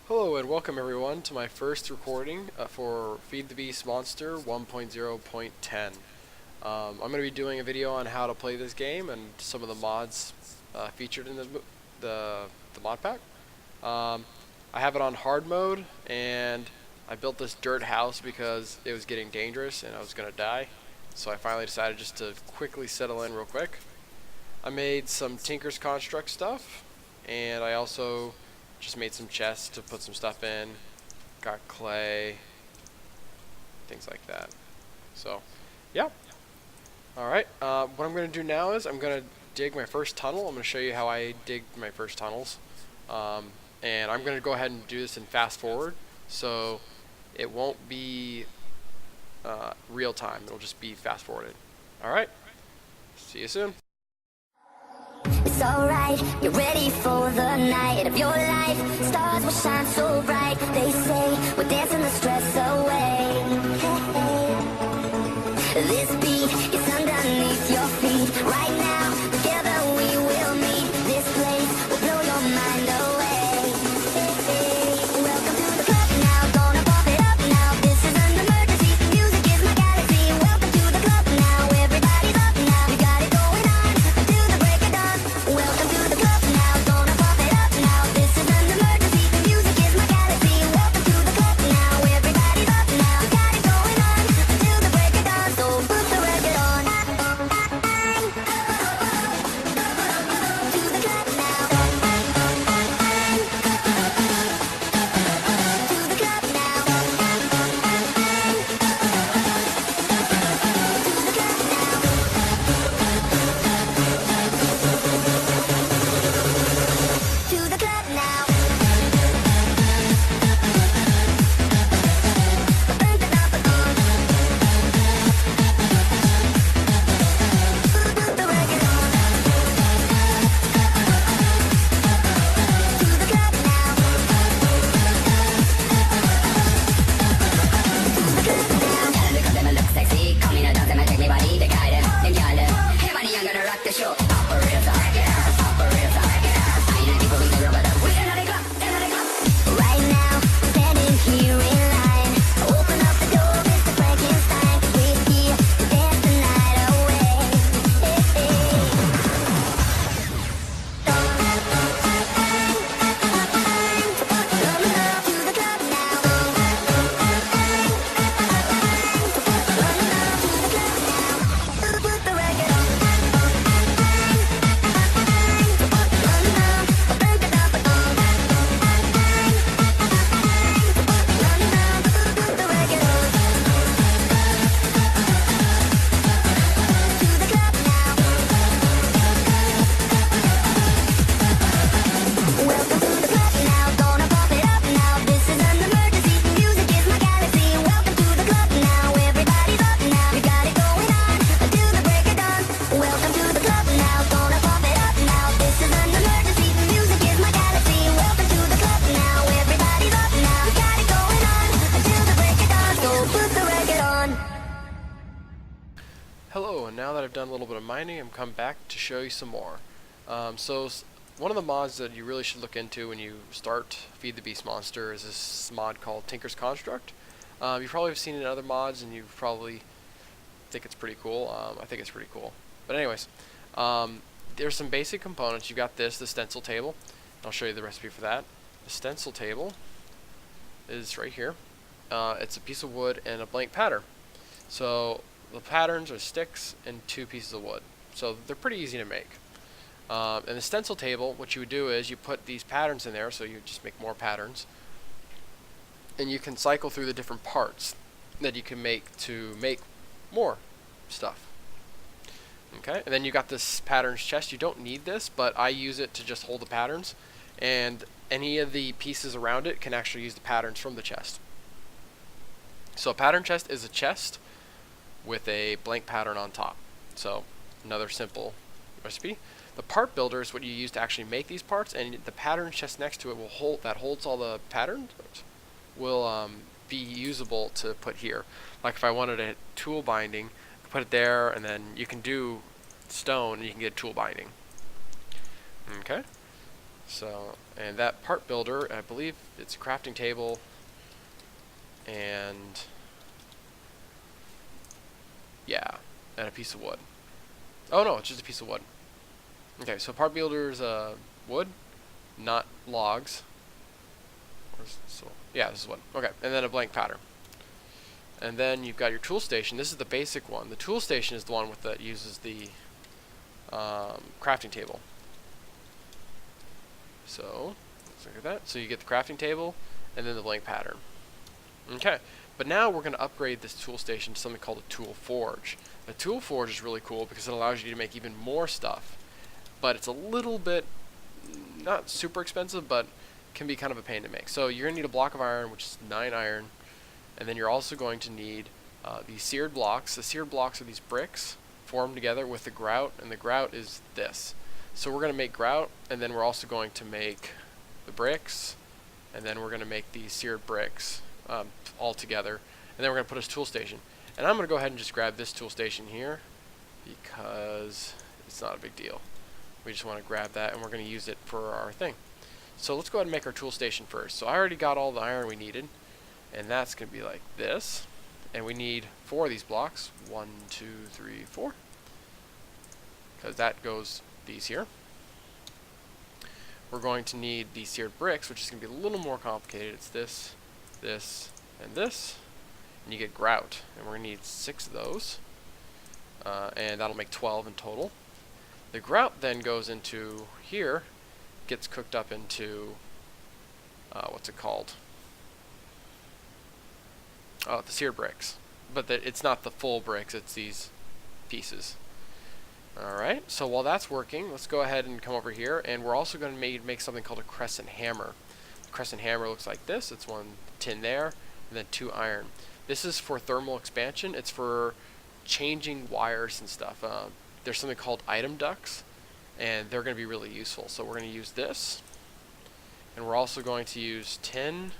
Hello and welcome everyone to my first recording for FTB Monster 1.0.10. I'm going to be doing a video on how to play this game and some of the mods featured in the mod pack. I have it on hard mode, and I built this dirt house because it was getting dangerous and I was going to die. So I finally decided just to quickly settle in real quick. I made some Tinker's Construct stuff, and I also just made some chests to put some stuff in. Got clay, things like that. So, yeah. Alright, what I'm going to do now is I'm going to dig my first tunnel. I'm going to show you how I dig my first tunnels. And I'm going to go ahead and do this in fast forward, so it won't be real time. It'll just be fast forwarded. Alright, see you soon. It's alright, you're ready for the night of your life. Stars will shine so bright. They say we're dancing the stress away. This beat is underneath your feet. Right now, together we will meet. This place will blow your mind away. Welcome to the club now, gonna pump it up now. This is an emergency, music is my galaxy. Welcome to the club now, everybody's up now. We got it going on until the break of dawn. Welcome to the club now, gonna pump it up now. This is an emergency, music is my galaxy. Welcome to the club now, everybody's up now. We got it going on until the break of dawn. So put the record on. To the club now. To the club now. To the club now. Put the record on. To the club now. Because them look sexy, come in and dance, them take me body, they guide them gyal. Hey money, I'm gonna rock the show. Operator, operator. I know people with the rubber duck. We're in the club, right now, standing here in line. Open up the door, Mr. Frankenstein. We're here to dance the night away. To the club now. Put the record on. Put the record on. To the club now. Welcome to the club now, gonna pump it up now. This is an emergency, music is my galaxy. Welcome to the club now, everybody's up now. We got it going on until the break of dawn. Welcome to the club now, gonna pump it up now. This is an emergency, music is my galaxy. Welcome to the club now, everybody's up now. We got it going on until the break of dawn. So put the record on. Hello, and now that I've done a little bit of mining, I'm come back to show you some more. One of the mods that you really should look into when you start Feed the Beast Monster is this mod called Tinker's Construct. You probably have seen it in other mods, and you probably think it's pretty cool. I think it's pretty cool. But anyways, there's some basic components. You've got the stencil table. I'll show you the recipe for that. The stencil table is right here. It's a piece of wood and a blank pattern. So the patterns are sticks and 2 pieces of wood. So they're pretty easy to make. In the stencil table, what you would do is you put these patterns in there, so you just make more patterns. And you can cycle through the different parts that you can make to make more stuff. Okay, and then you got this patterns chest. You don't need this, but I use it to just hold the patterns. And any of the pieces around it can actually use the patterns from the chest. So a pattern chest is a chest with a blank pattern on top. So another simple recipe. The part builder is what you use to actually make these parts, and the pattern chest next to it will holds all the patterns will be usable to put here. Like if I wanted a tool binding, I put it there, and then you can do stone and you can get tool binding. Okay. So, and that part builder, I believe it's a crafting table and yeah, and a piece of wood. Oh no, it's just a piece of wood. Okay, so part builder's wood, not logs. So yeah, this is wood. Okay, and then a blank pattern. And then you've got your tool station. This is the basic one. The tool station is the one that uses the crafting table. So let's look at that. So you get the crafting table and then the blank pattern. Okay, but now we're going to upgrade this tool station to something called a tool forge. The tool forge is really cool because it allows you to make even more stuff, but it's a little bit not super expensive, but can be kind of a pain to make. So you're going to need a block of iron, which is 9 iron, and then you're also going to need these seared blocks. The seared blocks are these bricks formed together with the grout, and the grout is this. So we're going to make grout, and then we're also going to make the bricks, and then we're going to make these seared bricks all together, and then we're going to put a tool station. And I'm going to go ahead and just grab this tool station here because it's not a big deal. We just want to grab that, and we're going to use it for our thing. So let's go ahead and make our tool station first. So I already got all the iron we needed, and that's going to be like this. And we need 4 of these blocks. 1, 2, 3, 4. Because that goes these here. We're going to need these seared bricks, which is going to be a little more complicated. It's this, this, and this. And you get grout. And we're going to need 6 of those. And that'll make 12 in total. The grout then goes into here, gets cooked up into, what's it called? Oh, the seared bricks. But it's not the full bricks, it's these pieces. Alright, so while that's working, let's go ahead and come over here, and we're also going to make something called a crescent hammer. The crescent hammer looks like this. It's 1 tin there, and then 2 iron. This is for thermal expansion. It's for changing wires and stuff. There's something called item ducts, and they're going to be really useful. So we're going to use this, and we're also going to use tin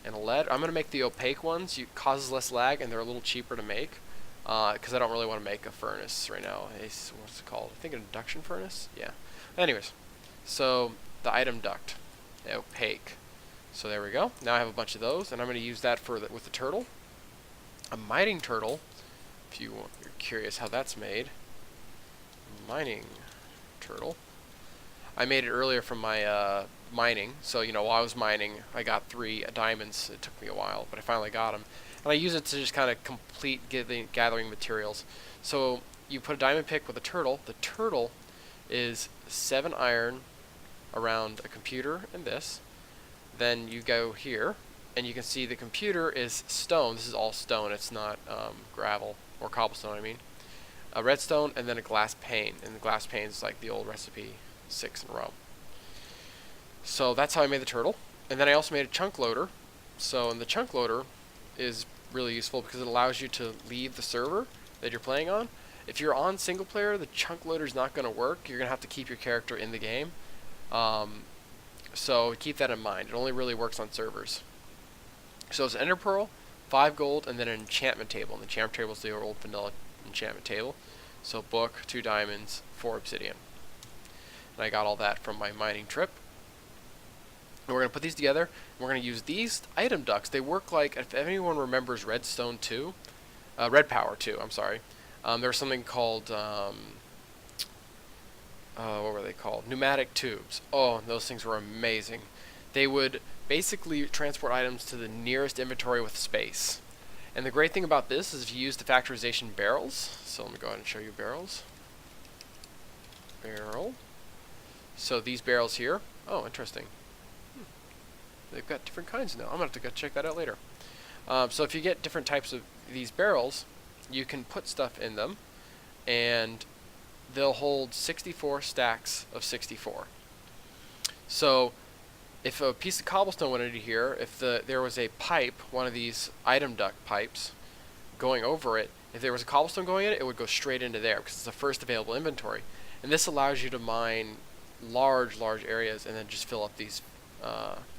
and lead. I'm going to make the opaque ones. It causes less lag, and they're a little cheaper to make because I don't really want to make a furnace right now. What's it called? I think an induction furnace? Yeah. Anyways, so the item duct, opaque. So there we go. Now I have a bunch of those, and I'm going to use that for with the turtle. A mining turtle, if you're curious how that's made. Mining turtle. I made it earlier from my mining, so while I was mining I got 3 diamonds. It took me a while, but I finally got them, and I use it to just kind of complete gathering materials. So you put a diamond pick with a turtle. The turtle is 7 iron around a computer and this. Then you go here and you can see the computer is stone. This is all stone, it's not gravel or cobblestone, I mean. A redstone and then a glass pane, and the glass pane is like the old recipe, 6 in a row. So that's how I made the turtle. And then I also made a chunk loader. So, and the chunk loader is really useful because it allows you to leave the server that you're playing on. If you're on single player, the chunk loader is not going to work. You're going to have to keep your character in the game. So keep that in mind. It only really works on servers. So it's an ender pearl, 5 gold, and then an enchantment table. And the enchantment table is the old vanilla enchantment table. So book, 2 diamonds, 4 obsidian. And I got all that from my mining trip. And we're going to put these together. And we're going to use these item ducts. They work like, if anyone remembers Redstone 2, Red Power 2, I'm sorry. There was something called, what were they called? Pneumatic tubes. Oh, those things were amazing. They would basically transport items to the nearest inventory with space. And the great thing about this is if you use the factorization barrels. So let me go ahead and show you barrels. Barrel. So these barrels here. Oh, interesting. They've got different kinds now. I'm going to have to go check that out later. So if you get different types of these barrels, you can put stuff in them, and they'll hold 64 stacks of 64. So if a piece of cobblestone went into here, if there was a pipe, one of these item duct pipes, going over it, if there was a cobblestone going in it, it would go straight into there because it's the first available inventory. And this allows you to mine large areas and then just fill up these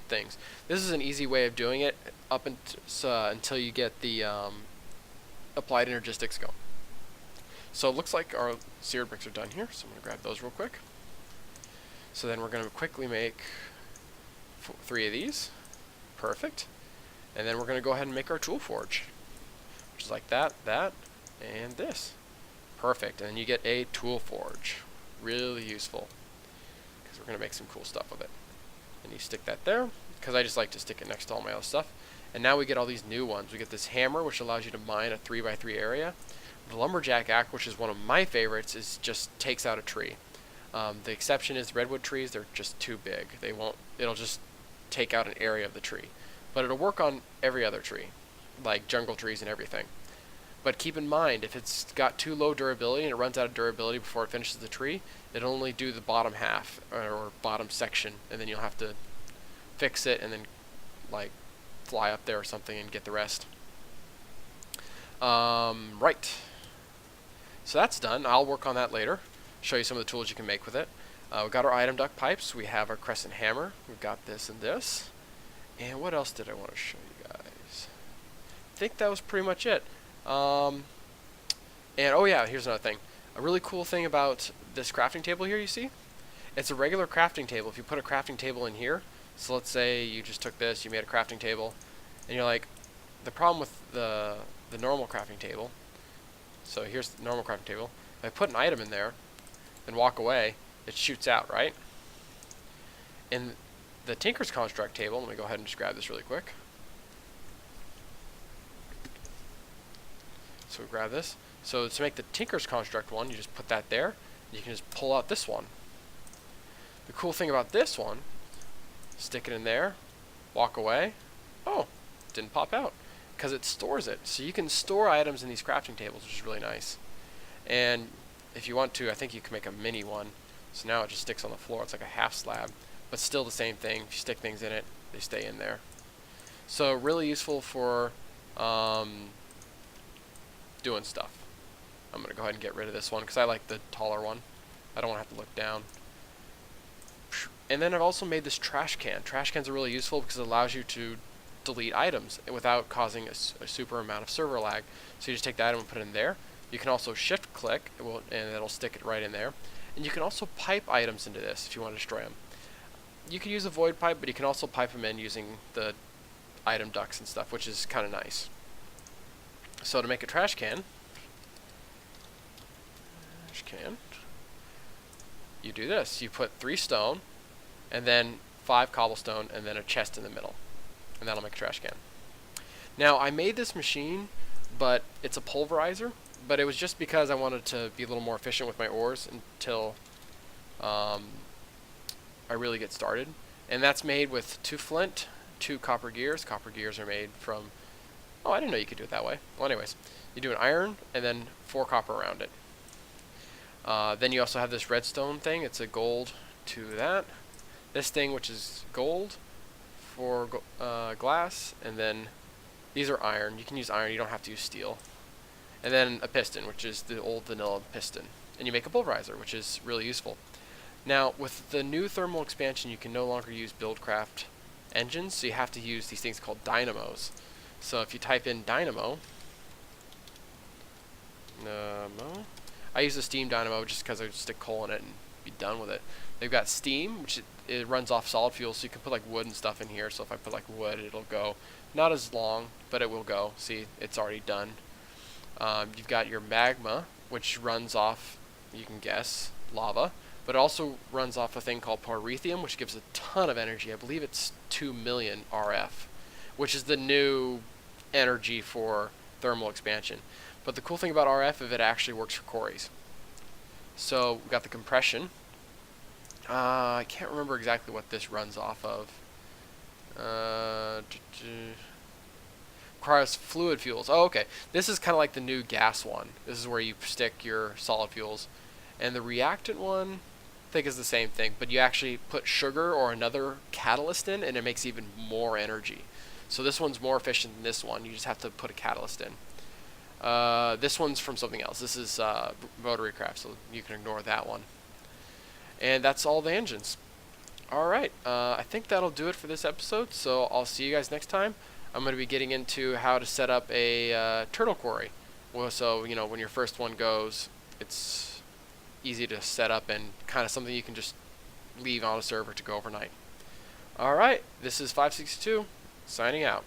things. This is an easy way of doing it up until you get the applied energistics going. So it looks like our seared bricks are done here, so I'm going to grab those real quick. So then we're going to quickly make 3 of these. Perfect. And then we're going to go ahead and make our tool forge, which is like that, and this. Perfect. And then you get a tool forge. Really useful, because we're going to make some cool stuff with it. And you stick that there, because I just like to stick it next to all my other stuff. And now we get all these new ones. We get this hammer, which allows you to mine a 3x3 area. The lumberjack axe, which is one of my favorites, is just takes out a tree. The exception is redwood trees. They're just too big. It'll just take out an area of the tree. But it'll work on every other tree, like jungle trees and everything. But keep in mind, if it's got too low durability and it runs out of durability before it finishes the tree, it'll only do the bottom half or bottom section, and then you'll have to fix it and then like fly up there or something and get the rest. Right. So that's done. I'll work on that later. Show you some of the tools you can make with it. We've got our item duct pipes. We have our crescent hammer. We've got this and this. And what else did I want to show you guys? I think that was pretty much it. And oh yeah, here's another thing. A really cool thing about this crafting table here, you see? It's a regular crafting table. If you put a crafting table in here, so let's say you just took this, you made a crafting table, and you're like, the problem with the normal crafting table, so here's the normal crafting table. If I put an item in there and walk away, it shoots out, right? In the Tinker's Construct table, let me go ahead and just grab this really quick. So we grab this. So to make the Tinker's Construct one, you just put that there. You can just pull out this one. The cool thing about this one, stick it in there, walk away. Oh, didn't pop out because it stores it. So you can store items in these crafting tables, which is really nice. And if you want to, I think you can make a mini one. So now it just sticks on the floor. It's like a half slab, but still the same thing. If you stick things in it, they stay in there. So really useful for doing stuff. I'm going to go ahead and get rid of this one because I like the taller one. I don't want to have to look down. And then I've also made this trash can. Trash cans are really useful because it allows you to delete items without causing a super amount of server lag. So you just take the item and put it in there. You can also shift click and it'll stick it right in there. And you can also pipe items into this if you want to destroy them. You can use a void pipe, but you can also pipe them in using the item ducts and stuff, which is kind of nice. So to make a trash can, you do this. You put 3 stone, and then 5 cobblestone, and then a chest in the middle. And that'll make a trash can. Now, I made this machine, but it's a pulverizer, but it was just because I wanted to be a little more efficient with my ores until I really get started. And that's made with 2 flint, 2 copper gears. Copper gears are made from... Oh, I didn't know you could do it that way. Well, anyways, you do an iron, and then 4 copper around it. Then you also have this redstone thing. It's a gold to that. This thing, which is gold for glass, and then these are iron. You can use iron. You don't have to use steel. And then a piston, which is the old vanilla piston. And you make a pulverizer, which is really useful. Now, with the new thermal expansion, you can no longer use Buildcraft engines, so you have to use these things called dynamos. So if you type in dynamo, I use a steam dynamo just because I just stick coal in it and be done with it. They've got steam, which it runs off solid fuel, so you can put like wood and stuff in here. So if I put like wood, it'll go. Not as long, but it will go. See, it's already done. You've got your magma, which runs off, you can guess, lava, but it also runs off a thing called pyrethium, which gives a ton of energy. I believe it's 2 million RF, which is the new energy for thermal expansion. But the cool thing about RF is it actually works for quarries. So we've got the compression. I can't remember exactly what this runs off of. Requires fluid fuels. Oh, okay. This is kind of like the new gas one. This is where you stick your solid fuels. And the reactant one, I think, is the same thing, but you actually put sugar or another catalyst in, and it makes even more energy. So this one's more efficient than this one. You just have to put a catalyst in. This one's from something else. This is rotary craft, so you can ignore that one. And that's all the engines. Alright, I think that'll do it for this episode, so I'll see you guys next time. I'm going to be getting into how to set up a turtle quarry. Well, so, you know, when your first one goes, it's easy to set up and kind of something you can just leave on a server to go overnight. Alright, this is 562, signing out.